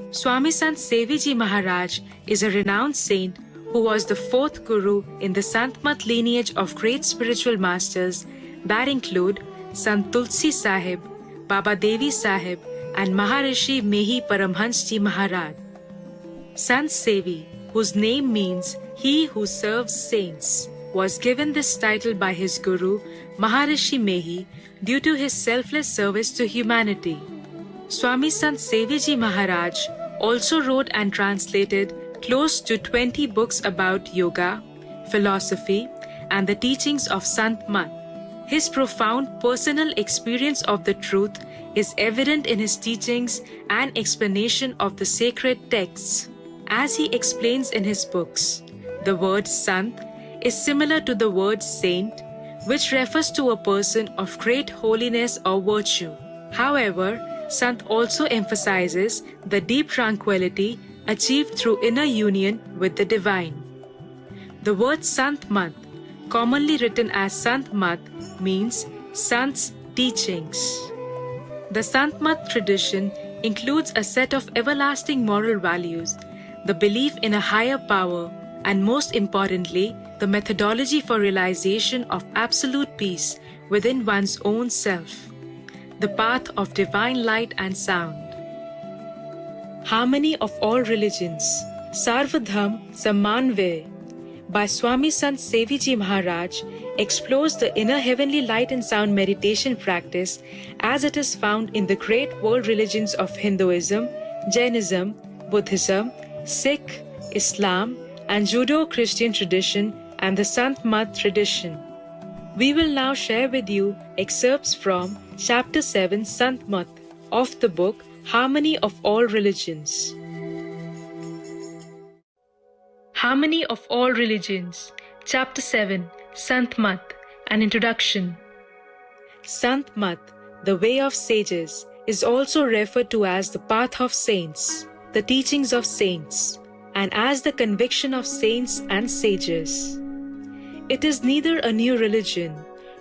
Swami Sant Seviji Maharaj is a renowned saint who was the fourth guru in the Sant Mat lineage of great spiritual masters that include Sant Tulsi Sahib, Baba Devi Sahib, and Maharishi Mehi Paramhans Ji Maharaj. Sant Sevi, whose name means he who serves saints, was given this title by his guru Maharishi Mehi due to his selfless service to humanity. Swami Sant Seviji Maharaj also wrote and translated close to 20 books about yoga, philosophy, and the teachings of Sant Mat. His profound personal experience of the truth is evident in his teachings and explanation of the sacred texts. As he explains in his books, the word Sant is similar to the word saint, which refers to a person of great holiness or virtue. However, Sant also emphasizes the deep tranquility achieved through inner union with the divine. The word Sant Mat, commonly written as Sant Mat, means Sant's teachings. The Sant Mat tradition includes a set of everlasting moral values, the belief in a higher power, and most importantly, the methodology for realization of absolute peace within one's own self, the path of divine light and sound. Harmony of all religions, Sarvadham Sammanvay, by Swami Sant Seviji Maharaj, explores the inner heavenly light and sound meditation practice as it is found in the great world religions of Hinduism, Jainism, Buddhism, Sikh, Islam, and Judeo-Christian tradition and the Sant Mat tradition. We will now share with you excerpts from Chapter 7 Sant Mat of the book Harmony of All Religions. Harmony of All Religions, Chapter 7 Sant Mat, an introduction. Sant Mat, the way of sages, is also referred to as the path of saints, the teachings of saints, and as the conviction of saints and sages. It is neither a new religion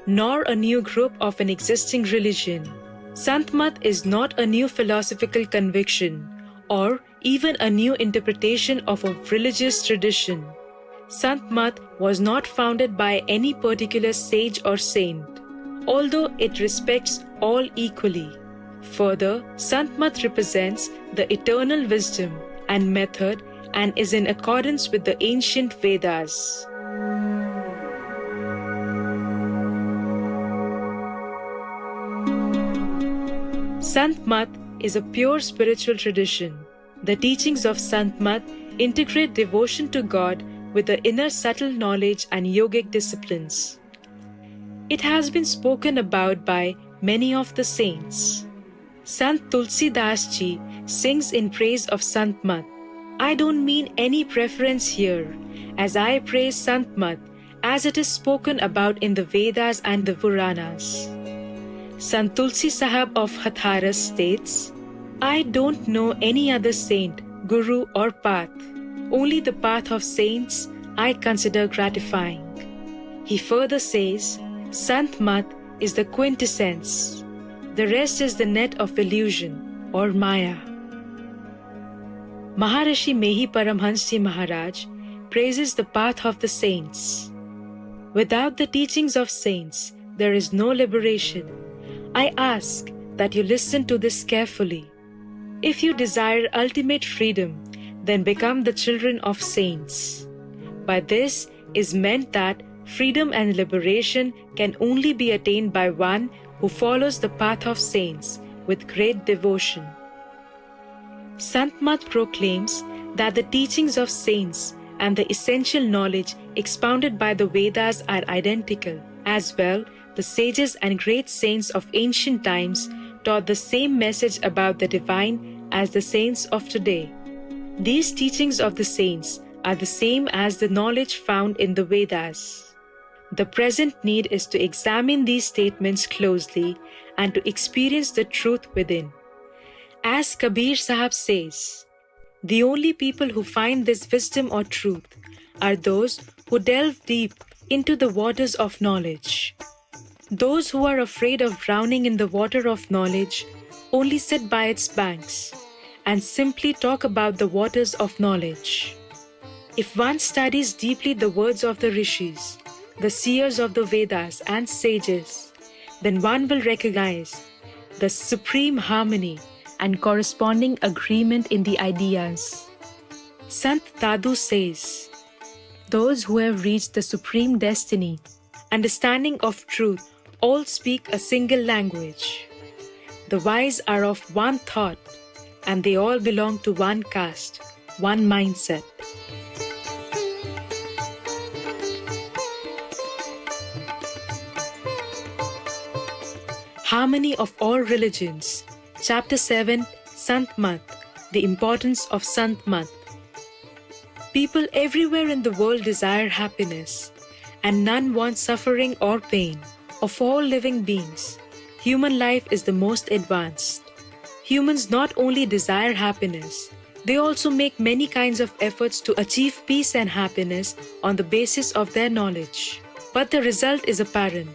nor a new group of an existing religion. Sant Mat is not a new philosophical conviction or even a new interpretation of a religious tradition. Sant Mat was not founded by any particular sage or saint, although it respects all equally. Further, Sant Mat represents the eternal wisdom and method and is in accordance with the ancient Vedas. Sant Mat is a pure spiritual tradition. The teachings of Sant Mat integrate devotion to God with the inner subtle knowledge and yogic disciplines. It has been spoken about by many of the saints. Sant Tulsi Das Ji sings in praise of Sant Mat. I don't mean any preference here, as I praise Sant Mat as it is spoken about in the Vedas and the Puranas. Sant Tulsi Sahib of Hatharas states, I don't know any other saint, guru or path. Only the path of saints I consider gratifying. He further says, Sant Mat is the quintessence. The rest is the net of illusion or Maya. Maharishi Mehi Paramhans Ji Maharaj praises the path of the saints. Without the teachings of saints, there is no liberation. I ask that you listen to this carefully. If you desire ultimate freedom, then become the children of saints. By this is meant that freedom and liberation can only be attained by one who follows the path of saints with great devotion. Sant Mat proclaims that the teachings of saints and the essential knowledge expounded by the Vedas are identical. As well, the sages and great saints of ancient times taught the same message about the divine as the saints of today. These teachings of the saints are the same as the knowledge found in the Vedas. The present need is to examine these statements closely and to experience the truth within. As Kabir Sahib says, the only people who find this wisdom or truth are those who delve deep into the waters of knowledge. Those who are afraid of drowning in the water of knowledge only sit by its banks and simply talk about the waters of knowledge. If one studies deeply the words of the rishis, the seers of the Vedas and sages, then one will recognize the supreme harmony and corresponding agreement in the ideas. Sant Tadu says, those who have reached the supreme destiny, understanding of truth, all speak a single language. The wise are of one thought, and they all belong to one caste, one mindset. Harmony of all religions. Chapter 7, Sant Mat, the importance of Sant Mat. People everywhere in the world desire happiness, and none want suffering or pain. Of all living beings, human life is the most advanced. Humans not only desire happiness, they also make many kinds of efforts to achieve peace and happiness on the basis of their knowledge. But the result is apparent.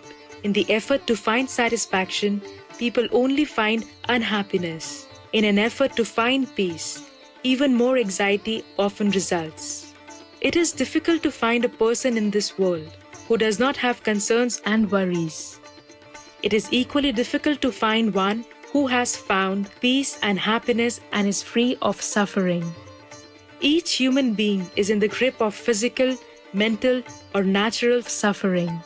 In the effort to find satisfaction, people only find unhappiness. In an effort to find peace, even more anxiety often results. It is difficult to find a person in this world who does not have concerns and worries. It is equally difficult to find one who has found peace and happiness and is free of suffering. Each human being is in the grip of physical, mental, or natural suffering.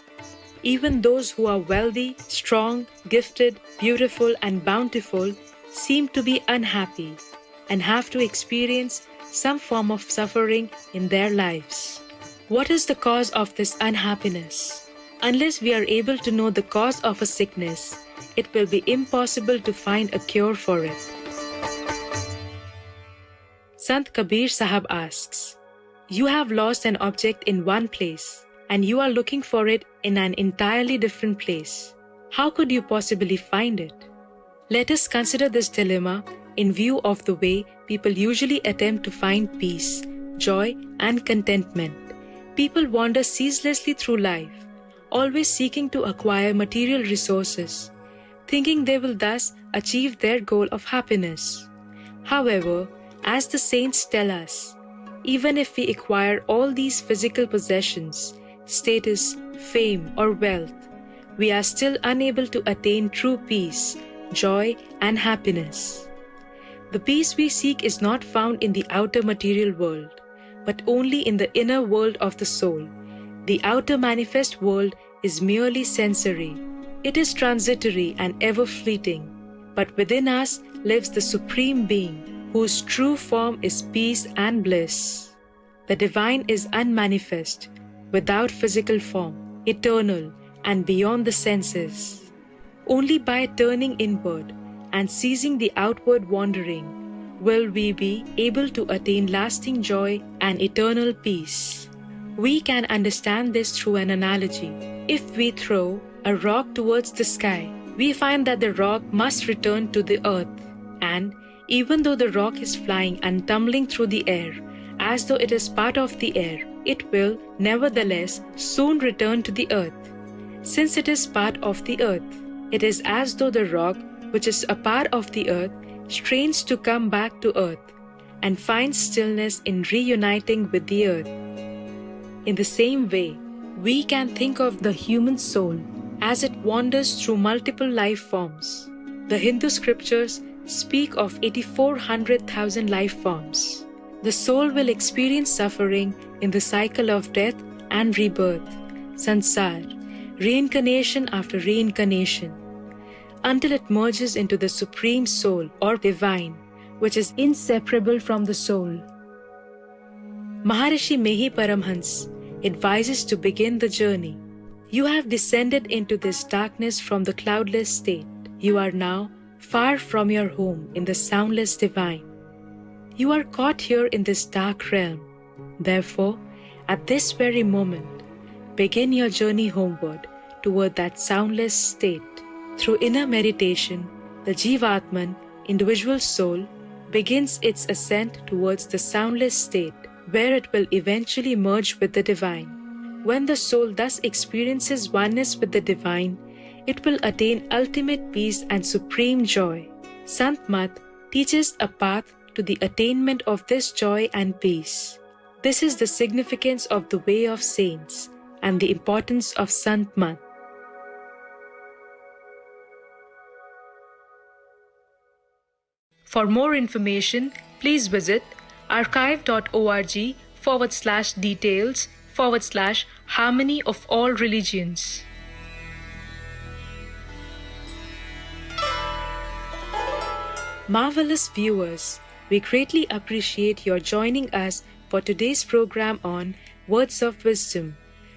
Even those who are wealthy, strong, gifted, beautiful, and bountiful seem to be unhappy and have to experience some form of suffering in their lives. What is the cause of this unhappiness? Unless we are able to know the cause of a sickness, it will be impossible to find a cure for it. Sant Kabir Sahab asks, you have lost an object in one place and you are looking for it in an entirely different place. How could you possibly find it? Let us consider this dilemma in view of the way people usually attempt to find peace, joy, and contentment. People wander ceaselessly through life, always seeking to acquire material resources, thinking they will thus achieve their goal of happiness. However, as the saints tell us, even if we acquire all these physical possessions, status, fame, or wealth, we are still unable to attain true peace, joy, and happiness. The peace we seek is not found in the outer material world, but only in the inner world of the soul. The outer manifest world is merely sensory. It is transitory and ever fleeting, but within us lives the Supreme Being, whose true form is peace and bliss. The divine is unmanifest, without physical form, eternal, and beyond the senses. Only by turning inward and ceasing the outward wandering will we be able to attain lasting joy and eternal peace. We can understand this through an analogy. If we throw a rock towards the sky, we find that the rock must return to the earth, and even though the rock is flying and tumbling through the air, as though it is part of the air, it will nevertheless soon return to the earth. Since it is part of the earth, it is as though the rock, which is a part of the earth, strains to come back to earth and finds stillness in reuniting with the earth. In the same way, we can think of the human soul as it wanders through multiple life forms. The Hindu scriptures speak of 84,000 life forms. The soul will experience suffering in the cycle of death and rebirth, sansar, reincarnation after reincarnation, until it merges into the Supreme Soul or Divine, which is inseparable from the soul. Maharishi Mehi Paramhans advises to begin the journey. You have descended into this darkness from the cloudless state. You are now far from your home in the soundless divine. You are caught here in this dark realm. Therefore, at this very moment, begin your journey homeward toward that soundless state. Through inner meditation, the Jivatman, individual soul, begins its ascent towards the soundless state, where it will eventually merge with the divine. When the soul thus experiences oneness with the divine, it will attain ultimate peace and supreme joy. Sant Mat teaches a path to the attainment of this joy and peace. This is the significance of the way of saints and the importance of Sant Mat. For more information, please visit archive.org/details/harmony of all religions. Marvelous viewers, we greatly appreciate your joining us for today's program on Words of Wisdom.